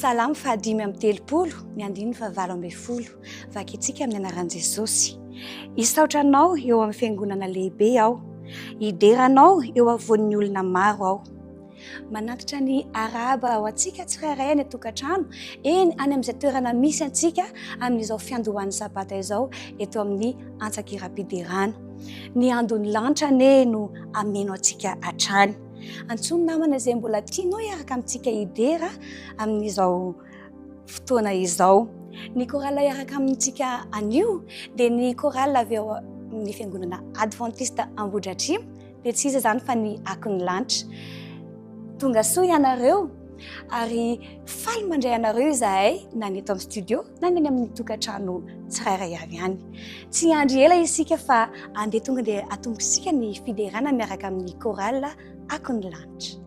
Salamo fahadimy amin'ny telopolo, ny andiny fa 8 vakintsika amin'ny anaran'i Jesosy. Hisaotranao eo amin'ny fiangonana lehibe aho, hideranao eo avoan'ny olona maro aho. Manatitra ny araba ho antsika tsirairay any tokantrano, eny any amin'izay toerana misy antsika amin'izao fiandohan'ny sabata izao eto amin'ny Antsakiram-piderana. Ny andon'ny lanitra ane no ameno antsika hatrany. Antsoiny namana izay mbola tianao hiaraka amintsika hidera amin'izao fotoana izao. Ny korala hiaraka amintsika anio dia ny korala avy eo amin'ny fiangonana Adventiste Ambohidratrimo, dia tsy iza izany fa ny Akon'ny lanitra. Tonga soa ianareo ary faly mandray anareo izahay na ny eto amin'ny studio na ny amin'ny tokantrano tsirairay avy ihany. Tsy andry ela isika fa andeha tonga dia atombosika ny fiderana miaraka amin'ny korala Akon'ny lanitra.